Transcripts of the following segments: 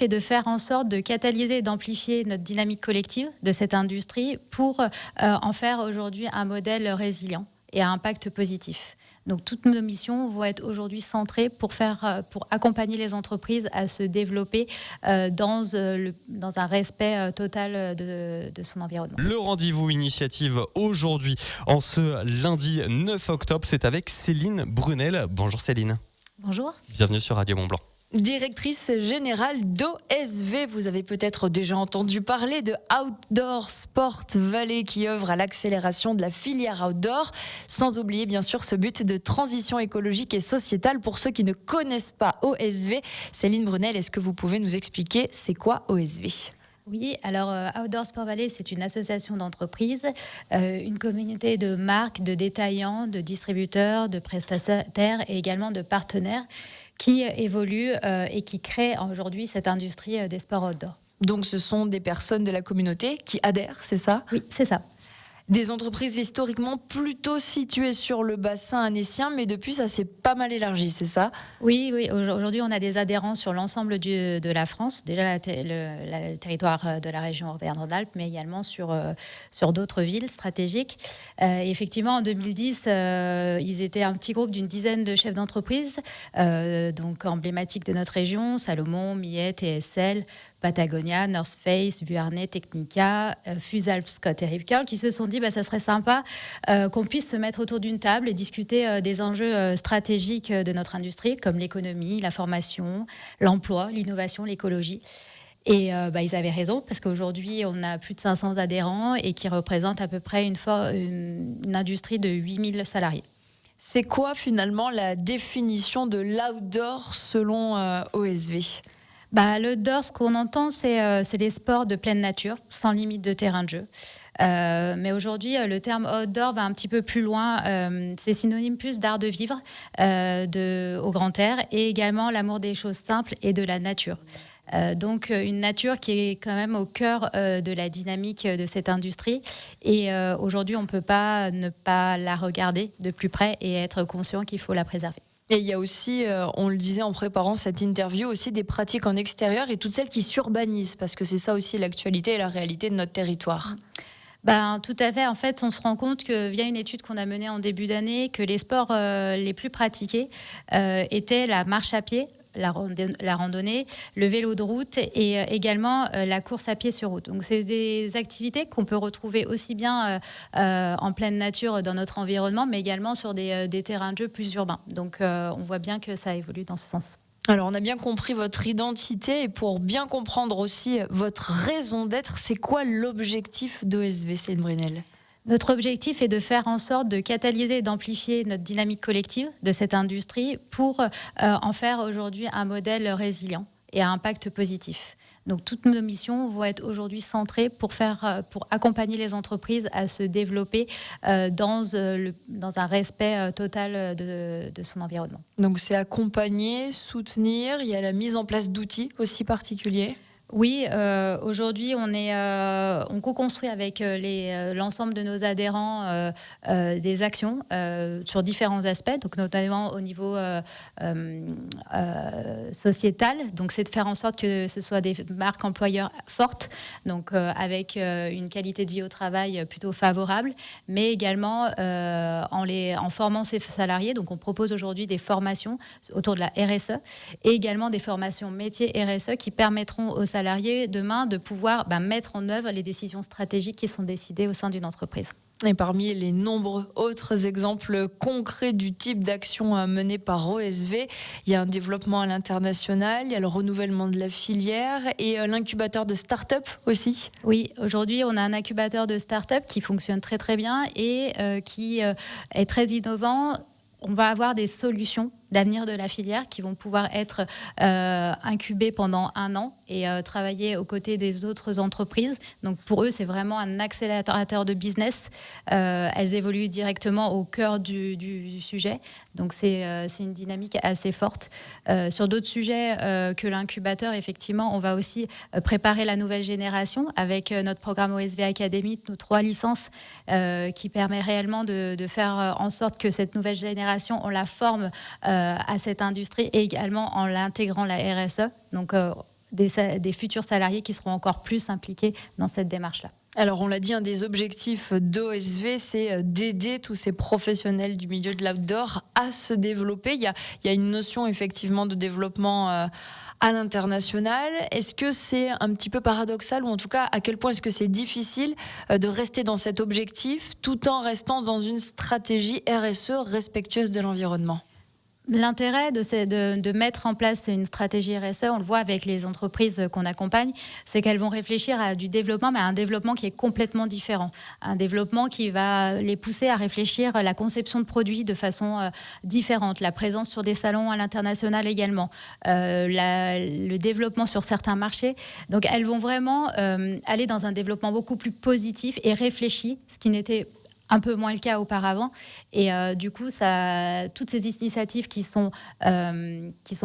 est de faire en sorte de catalyser et d'amplifier notre dynamique collective de cette industrie pour en faire aujourd'hui un modèle résilient et à impact positif. Donc toutes nos missions vont être aujourd'hui centrées pour accompagner les entreprises à se développer dans un respect total de son environnement. Le rendez-vous initiative aujourd'hui, en ce lundi 9 octobre, c'est avec Céline Brunel. Bonjour Céline. Bonjour. Bienvenue sur Radio Mont Blanc. Directrice générale d'OSV, vous avez peut-être déjà entendu parler de Outdoor Sport Valley qui œuvre à l'accélération de la filière outdoor, sans oublier bien sûr ce but de transition écologique et sociétale. Pour ceux qui ne connaissent pas OSV, Céline Brunel, est-ce que vous pouvez nous expliquer c'est quoi OSV ? Oui, alors Outdoor Sport Valley, c'est une association d'entreprises, une communauté de marques, de détaillants, de distributeurs, de prestataires et également de partenaires qui évoluent et qui créent aujourd'hui cette industrie des sports outdoor. Donc ce sont des personnes de la communauté qui adhèrent, c'est ça ? Oui, c'est ça. Des entreprises historiquement plutôt situées sur le bassin annécien, mais depuis ça s'est pas mal élargi, c'est ça ? Oui. Aujourd'hui on a des adhérents sur l'ensemble de la France, déjà le territoire de la région Auvergne-Rhône-Alpes, mais également sur d'autres villes stratégiques. Effectivement, en 2010, ils étaient un petit groupe d'une dizaine de chefs d'entreprise, donc emblématiques de notre région, Salomon, Millet, TSL, Patagonia, North Face, Vuarnet, Technica, Fusalp, Scott et Rip Curl, qui se sont dit ça serait sympa qu'on puisse se mettre autour d'une table et discuter des enjeux stratégiques de notre industrie, comme l'économie, la formation, l'emploi, l'innovation, l'écologie. Et ils avaient raison, parce qu'aujourd'hui, on a plus de 500 adhérents et qui représentent à peu près une industrie de 8000 salariés. C'est quoi finalement la définition de l'outdoor selon OSV ? L'outdoor, ce qu'on entend, c'est les sports de pleine nature, sans limite de terrain de jeu. Mais aujourd'hui, le terme outdoor va un petit peu plus loin. C'est synonyme plus d'art de vivre, au grand air, et également l'amour des choses simples et de la nature. Donc une nature qui est quand même au cœur de la dynamique de cette industrie. Et aujourd'hui, on ne peut pas ne pas la regarder de plus près et être conscient qu'il faut la préserver. Et il y a aussi, on le disait en préparant cette interview, aussi des pratiques en extérieur et toutes celles qui s'urbanisent, parce que c'est ça aussi l'actualité et la réalité de notre territoire. Tout à fait. En fait, on se rend compte que via une étude qu'on a menée en début d'année, que les sports les plus pratiqués étaient la marche à pied, la randonnée, le vélo de route et également la course à pied sur route. Donc, c'est des activités qu'on peut retrouver aussi bien en pleine nature dans notre environnement, mais également sur des terrains de jeu plus urbains. Donc, on voit bien que ça évolue dans ce sens. Alors, on a bien compris votre identité et pour bien comprendre aussi votre raison d'être, c'est quoi l'objectif d'OSV, Céline Brunel ? Notre objectif est de faire en sorte de catalyser et d'amplifier notre dynamique collective de cette industrie pour en faire aujourd'hui un modèle résilient et à impact positif. Donc toutes nos missions vont être aujourd'hui centrées pour accompagner les entreprises à se développer dans un respect total de son environnement. Donc c'est accompagner, soutenir, il y a la mise en place d'outils aussi particuliers ? Oui, aujourd'hui, on co-construit avec l'ensemble de nos adhérents des actions sur différents aspects, donc notamment au niveau sociétal. Donc, c'est de faire en sorte que ce soit des marques employeurs fortes, donc avec une qualité de vie au travail plutôt favorable, mais également en formant ces salariés. Donc, on propose aujourd'hui des formations autour de la RSE et également des formations métiers RSE qui permettront aux salariés demain de pouvoir mettre en œuvre les décisions stratégiques qui sont décidées au sein d'une entreprise. Et parmi les nombreux autres exemples concrets du type d'action menée par OSV, il y a un développement à l'international, il y a le renouvellement de la filière et l'incubateur de start-up aussi. Oui, aujourd'hui, on a un incubateur de start-up qui fonctionne très très bien et qui est très innovant. On va avoir des solutions d'avenir de la filière qui vont pouvoir être incubées pendant 1 an et travailler aux côtés des autres entreprises. Donc pour eux, c'est vraiment un accélérateur de business. Elles évoluent directement au cœur du sujet. Donc c'est une dynamique assez forte. Sur d'autres sujets que l'incubateur, effectivement, on va aussi préparer la nouvelle génération avec notre programme OSV Academy, nos 3 licences qui permet réellement de faire en sorte que cette nouvelle génération, on la forme à cette industrie et également en l'intégrant la RSE. Donc des futurs salariés qui seront encore plus impliqués dans cette démarche-là. Alors on l'a dit, un des objectifs d'OSV, c'est d'aider tous ces professionnels du milieu de l'outdoor à se développer. Il y a une notion effectivement de développement à l'international. Est-ce que c'est un petit peu paradoxal, ou en tout cas à quel point est-ce que c'est difficile de rester dans cet objectif tout en restant dans une stratégie RSE respectueuse de l'environnement ? L'intérêt de mettre en place une stratégie RSE, on le voit avec les entreprises qu'on accompagne, c'est qu'elles vont réfléchir à du développement, mais à un développement qui est complètement différent. Un développement qui va les pousser à réfléchir à la conception de produits de façon différente, la présence sur des salons à l'international également, le développement sur certains marchés. Donc elles vont vraiment aller dans un développement beaucoup plus positif et réfléchi, ce qui n'était un peu moins le cas auparavant. Et du coup, toutes ces initiatives qui sont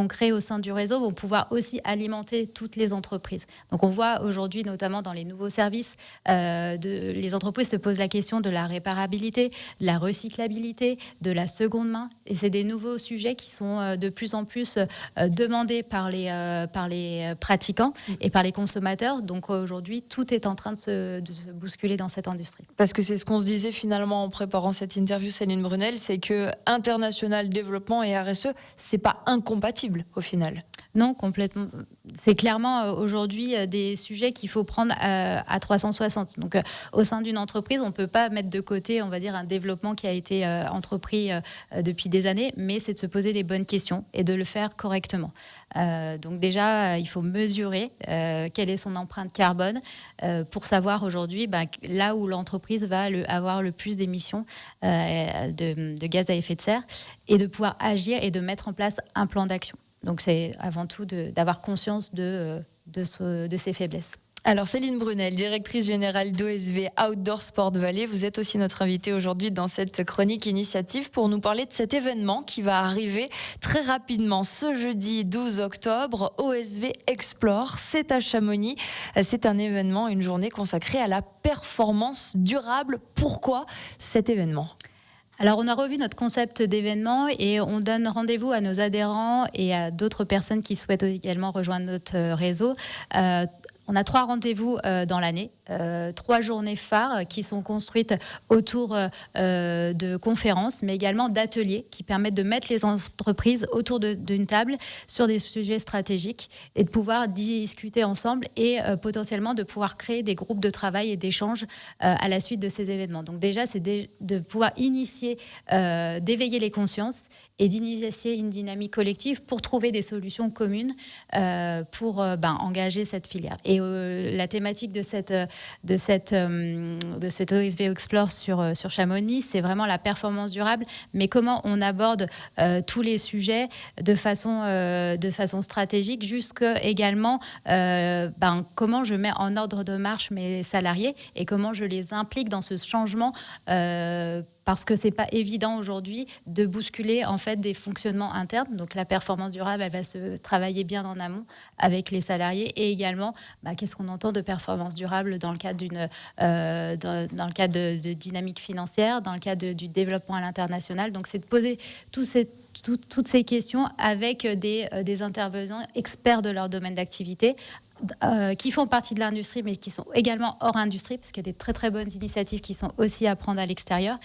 créées au sein du réseau vont pouvoir aussi alimenter toutes les entreprises. Donc on voit aujourd'hui, notamment dans les nouveaux services, les entreprises se posent la question de la réparabilité, de la recyclabilité, de la seconde main. Et c'est des nouveaux sujets qui sont de plus en plus demandés par les pratiquants et par les consommateurs. Donc aujourd'hui, tout est en train de se bousculer dans cette industrie. Parce que c'est ce qu'on se disait finalement en préparant cette interview, Céline Brunel, c'est que international, développement et RSE, c'est pas incompatible au final. Non, complètement. C'est clairement aujourd'hui des sujets qu'il faut prendre à 360. Donc, au sein d'une entreprise, on ne peut pas mettre de côté, on va dire, un développement qui a été entrepris depuis des années, mais c'est de se poser les bonnes questions et de le faire correctement. Donc déjà, il faut mesurer quelle est son empreinte carbone pour savoir aujourd'hui là où l'entreprise va avoir le plus d'émissions de gaz à effet de serre et de pouvoir agir et de mettre en place un plan d'action. Donc c'est avant tout d'avoir conscience de ses faiblesses. Alors Céline Brunel, directrice générale d'OSV Outdoor Sport Valley, vous êtes aussi notre invitée aujourd'hui dans cette chronique initiative pour nous parler de cet événement qui va arriver très rapidement ce jeudi 12 octobre. OSV Explore, c'est à Chamonix. C'est un événement, une journée consacrée à la performance durable. Pourquoi cet événement ? Alors, on a revu notre concept d'événement et on donne rendez-vous à nos adhérents et à d'autres personnes qui souhaitent également rejoindre notre réseau. On a 3 rendez-vous dans l'année, 3 journées phares qui sont construites autour de conférences, mais également d'ateliers qui permettent de mettre les entreprises autour d'une table sur des sujets stratégiques et de pouvoir discuter ensemble et potentiellement de pouvoir créer des groupes de travail et d'échanges à la suite de ces événements. Donc déjà, c'est de pouvoir initier, d'éveiller les consciences et d'initier une dynamique collective pour trouver des solutions communes pour engager cette filière. Et la thématique de cet OSV Explore sur Chamonix, c'est vraiment la performance durable, mais comment on aborde tous les sujets de façon stratégique, jusque également comment je mets en ordre de marche mes salariés et comment je les implique dans ce changement parce que c'est pas évident aujourd'hui de bousculer en fait des fonctionnements internes. Donc la performance durable, elle va se travailler bien en amont avec les salariés et également qu'est-ce qu'on entend de performance durable dans le cadre de dynamique financière, dans le cadre du développement à l'international. Donc c'est de poser toutes ces questions avec des intervenants experts de leur domaine d'activité. Qui font partie de l'industrie, mais qui sont également hors industrie, parce qu'il y a des très très bonnes initiatives qui sont aussi à prendre à l'extérieur.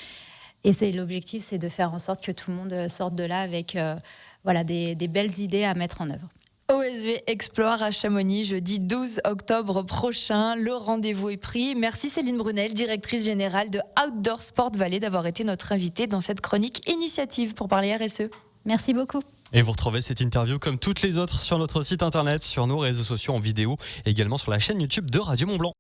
Et l'objectif, c'est de faire en sorte que tout le monde sorte de là avec des belles idées à mettre en œuvre. OSV Explore à Chamonix, jeudi 12 octobre prochain. Le rendez-vous est pris. Merci Céline Brunel, directrice générale de Outdoor Sport Valley, d'avoir été notre invitée dans cette chronique initiative pour parler RSE. Merci beaucoup. Et vous retrouvez cette interview comme toutes les autres sur notre site internet, sur nos réseaux sociaux en vidéo, et également sur la chaîne YouTube de Radio Mont Blanc.